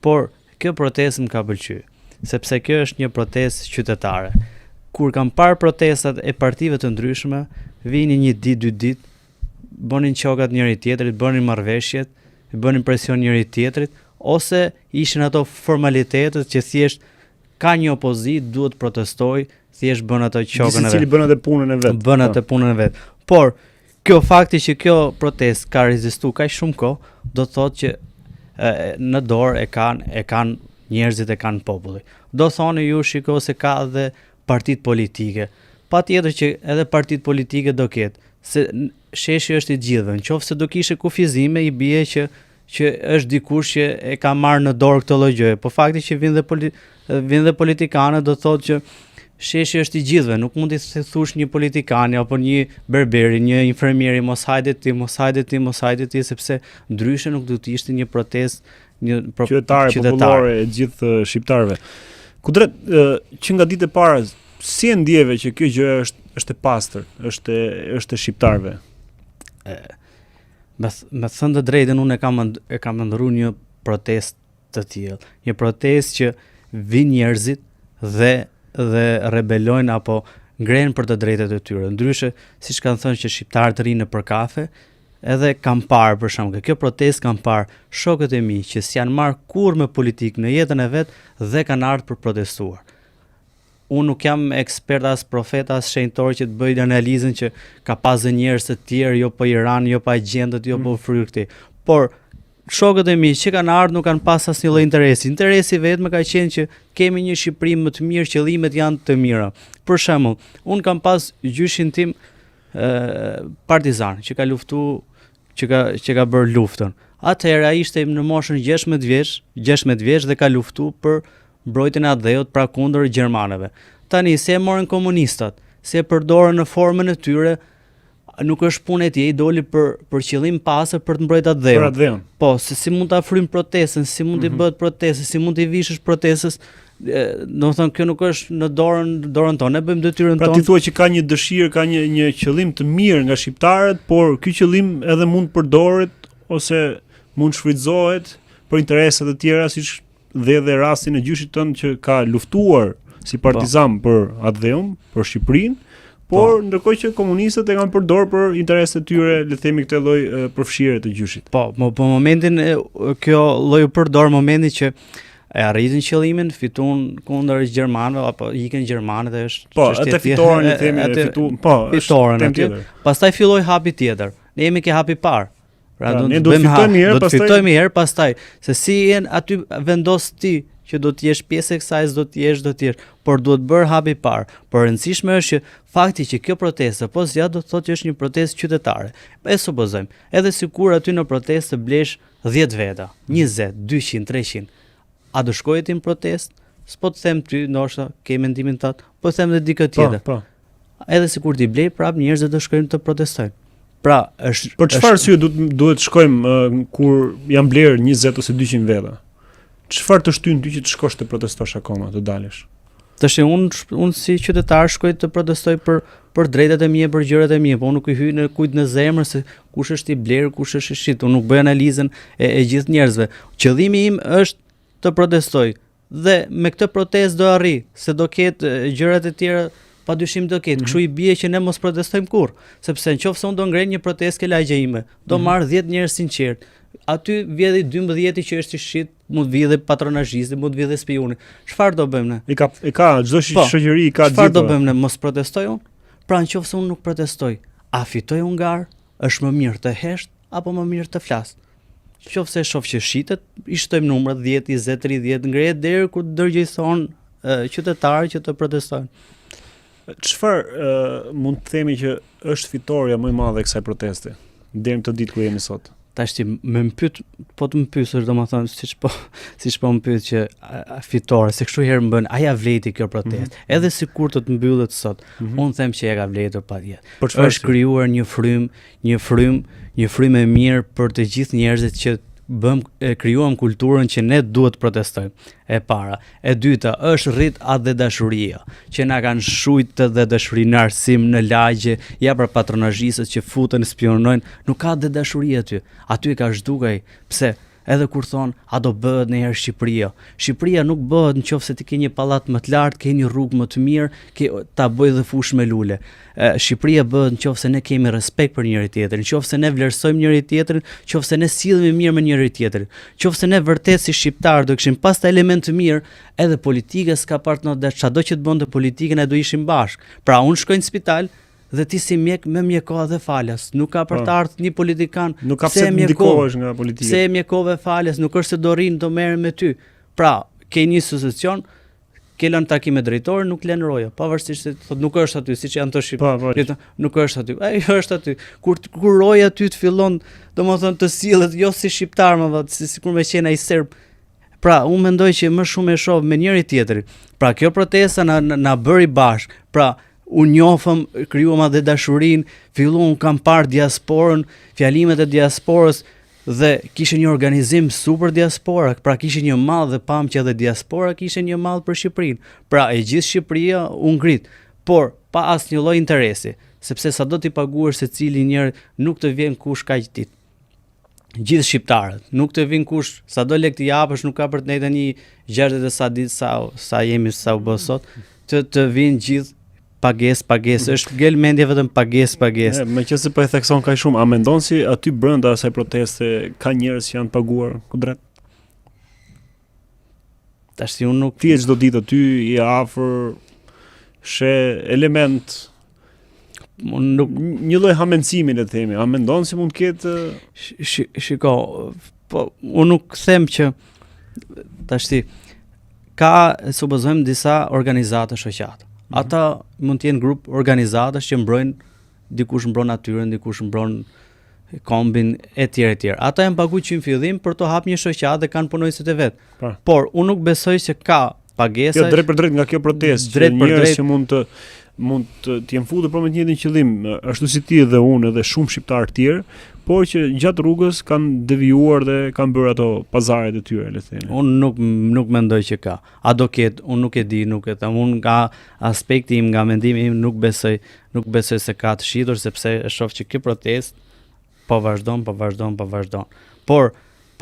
por kjo protestë më ka pëlqyer, sepse kjo është një protestë qytetare. Kur kam parë protestat e partive të ndryshme, vini një ditë, 2 ditë, bënin qokat njëri tjetrit, bënin marrëveshjet, bënin presion njëri tjetrit, ose ishin ato formalitetet që thjesht ka një opozit, duhet protestoj, thjesht bën ato qokën e vet. Cili bën atë punën e vet. Bën atë punën e vet. Por kjo fakti që kjo protestë ka rezistuar kaq shumë kohë, do të thotë që në dorë e kanë njerëzit, e kanë populli. Do thoni ju shiko se ka edhe partitë politike. Patjetër që edhe partitë politike do ketë, se sheshi është i gjithëve. Nëse do kishe kufizime, i bie që është dikush që e ka marrë në dorë këtë lloj gjëje. Po fakti që vinë dhe politikanët do thotë që sheshi është i gjithëve, nuk mund të thush një politikani apo një berberi, një infermieri mos hajde ti, sepse ndryshe nuk do të ishte një protestë qytetare popullore e gjithë shqiptarëve. Kudret, që nga ditë e para, si e ndjeve që kjo gjë është e pastër, është e shqiptarëve? Me thënë të drejtën, unë e kam ndëruar një protestë të tillë, një protestë që vinë njerëzit dhe rebelojnë apo ngrenë për të drejtat e tyre. Ndryshe, siç kanë thënë që shqiptarët rinë për kafe, edhe kam parë për shembull, kjo protestë kam parë shokët e mi që s'janë marrë kurrë me politikë në jetën e vet dhe kanë ardhur për protestuar. Unë nuk jam ekspert as profet as shenjtor që të bëj analizën që ka pasë njerëz të tjerë, jo po Iran, jo po agjentët, jo po fryrë këtij. Por shokët e mi që kanë ardhur nuk kanë pas asnjë lloj interesi. Interesi vetëm ka qenë që kemi një Shqipëri më të mirë, qëllimet janë të mira. Për shembull, unë kam pas gjyshin tim partizan që ka luftuar, që ka bërë luftën. Atëherë ai ishte në moshën 16 vjeç dhe ka luftuar për mbrojtjen e Adheut, pra kundër gjermanëve. Tani se e morën komunistat, se e përdorën në formën e tyre, nuk është punë e tij, i doli për qëllim pasër për të mbrojtur Adheun. Po, se si mund ta frym protestën, si mund të bëhet protestë, si mund të vishësh protestës, domethënë kjo nuk është në dorën tonë, ne bëjmë detyrën tonë. Pra ti thua që ka një dëshirë, ka një qëllim të mirë nga shqiptarët, por ky qëllim edhe mund të përdoret ose mund shfrytëzohet për interesa të tjera, siç dhe rastin e gjyshit tënd që ka luftuar si partizan për Adheun, për Shqipërinë, por ndërkohë që komunistët e kanë përdorur për interesat e tyre, le të themi këtë lloj përfshirje të gjyshit. Po momentin kjo lloj përdor momentin që e arritën qëllimin, fituan kundër gjermanëve apo ikën gjermanët dhe është atë fitoren, le të themi, fitoren aty. Pastaj filloi hapi tjetër. Ne jemi ke hapi parë. Pra do të fitojmë herë pastaj, se si janë aty vendos ti që do të jesh pjesë e kësaj, do të jesh, por duhet bërë hapi parë. Por rëndësishme është që fakti që kjo protestë apo do të thotë që është një protestë qytetare. E supozojmë, edhe sikur aty në protestë blesh 10 veta, 20, 200, 300, a do shkoje ti në protestë? S'po të them ty, ndoshta ke mendimin tat, po them edhe dikë tjetër. Po. Edhe sikur ti blej, prap njerëzit do shkojnë të protestojnë. Pra, është për çfarë arsye duhet shkojmë kur janë blerë 20 ose 200 veta? Çfarë të shtyn ty që të shkosh të protestosh akoma, të dalësh? Tash unë si qytetar shkoj të protestoj për drejtat e mia, për gjërat e mia, po unë nuk i hyj në kujt në zemër se kush është i blerë, kush është i shit. Unë nuk bëj analizën e gjithë njerëzve. Qëllimi im është të protestoj dhe me këtë protestë do arri, se do ketë gjërat e tjera padyshim do ketë. Kështu i bie që ne mos protestojmë kurrë, sepse nëse unë do ngrej një protestë ke lagja ime, do marr 10 njerëz sinqert. Aty vjedhi 12 që është i shit, mund vi dhe patronazhisti, mund vi dhe spioni. Çfarë do bëjmë ne? I ka çdo shoqëri ka gjithë. Çfarë do bëjmë ne? Mos protestoj unë? Pra nëse unë nuk protestoj, a fitoj unë garë? Është më mirë të hesht apo më mirë të flas? Nëse shoh që shitet, i shtojmë numrat 10, 20, 30, ngrehet deri kur dërgjëson qytetarë që të protestojnë. Çfarë mund të themi që është fitoria më e madhe e kësaj proteste deri në këtë ditë ku jemi sot? Tash ti më pyet, po të më pyesësh domethënë siç po më pyet që fitore, se kështu herë më bën, a ja vleti kjo protestë? Edhe sikur të mbyllet sot, unë them që e ka vletur patjetër. Është krijuar një frym e mirë për të gjithë njerëzit që krijuam kulturën që ne duhet protestojmë. E para, e dyta është rrit atë dhe dashuria, që na kanë shujtë dhe dashuri në arsim, në lagje, ja për patronazhistët që futen, spionojnë, nuk ka dhe dashuri aty. Aty ka zhdukaj. Pse? edhe kur thon a do bëhet ndonjëherë Shqipëria. Shqipëria nuk bëhet nëse ti ke një pallat më të lartë, ke një rrugë më të mirë, ta bëj dhe fush me lule. Shqipëria bëhet nëse ne kemi respekt për njëri tjetrin, nëse ne vlerësojmë njëri tjetrin, nëse ne sillemi mirë me njëri tjetrin, nëse ne vërtet si shqiptar do kishim pas ta element të mirë, edhe politika s'ka partner, çado që të bënte politikën e do ishim bashk. Pra unë shkoj në spital dhe ti si mjek me mjekova dhe falas, nuk ka për të ardhur një politikan, nuk ka pse të ndikohesh nga politika. Pse mjekove falas, nuk është se do rrin do merren me ty. Pra, ke një asociacion, ke lënë takime drejtori, nuk lën roja, pavarësisht se thotë nuk është aty, siç janë të shqip. Nuk është aty. Ai është aty. Kur roja aty të fillon, domethënë të sillet jo si shqiptar, më sikur me qenë ai serb. Pra, unë mendoj që më shumë e shoh me njëri tjetrin. Pra, kjo protesta na bëri bashk. Pra, unë njohëm, krijuam edhe dashurinë, filluam kam parë diasporën, fjalimet e diasporës dhe kishte një organizim super diaspora, pra kishte një mall dhe pam që edhe diaspora kishte një mall për Shqipërinë. Pra e gjithë Shqipëria u ngrit, por pa asnjë lloj interesi, sepse sado ti paguash secili njeri nuk të vjen kush kaq ditë. Gjithë shqiptarët, nuk të vin kush, sado lek të japësh nuk ka për të nejtë një 60 sa ditë sa jemi sa u bë sot, të vinë gjithë pagesë, është ngel mendje vetëm pagesë. Meqense po e thekson kaq shumë, a mendon si aty brenda asaj proteste ka njerëz që janë paguar kundrejt? Tash si unë nuk ti çdo ditë aty je afër she element nuk një lloj hamendësimi le të themi. A mendon si mund të ketë shiko, po unë nuk them që tash ti ka supozojmë disa organizata shoqata. Ata mund të jenë grup organizatash që mbrojnë, dikush mbron natyrën, dikush mbron kombin etj. Ata janë paguajtur që në fillim për të hapur një shoqatë dhe kanë punonjësit e vet. Por unë nuk besoj se ka pagesa. Jo drejt për drejt nga kjo protestë, njerëz që mund të jenë futur për me të njëjtin qëllim, ashtu si ti dhe unë edhe shumë shqiptarë të tjerë, por që gjatë rrugës kanë devijuar dhe kanë bërë ato pazaret e tyre, le të themi. Unë nuk mendoj që ka. A do ketë, unë nuk e di, nuk e them. Unë nga aspekti im, nga mendimi im nuk besoj se ka të shitur, sepse e shoh që kjo protestë po vazhdon. Por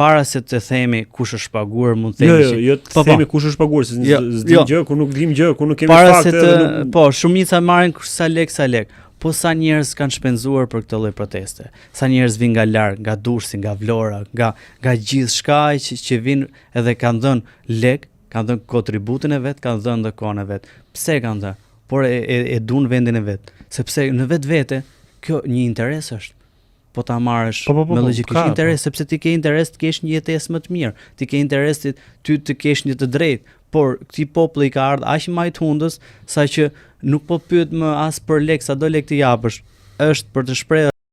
para se të themi kush është paguar, mund të themi jo të themi kush është paguar, se s'dim gjë, kur nuk dim gjë, kur nuk kemi fakte. Po, shumica marrin sa lek. Po sa njerëz kanë shpenzuar për këtë lloj proteste. Sa njerëz vinë nga larg, nga Durrësi, nga Vlora, nga gjithçka që vinë edhe kanë dhënë lek, kanë dhënë kontributin e vet, kanë dhënë dhe kohën e vet. Pse kanë dhënë? Por e duan vendin e vet, sepse në vetvete kjo një interes është. Po ta marrësh me logjikisht interes, sepse ti ke interes të kesh një jetesë më të mirë, ti ke interes ty të kesh një të drejtë, por këtij populli ka ardhur aq më i hundës sa që nuk po pyet më as për lek, sa do lek të japësh, është për të shprehur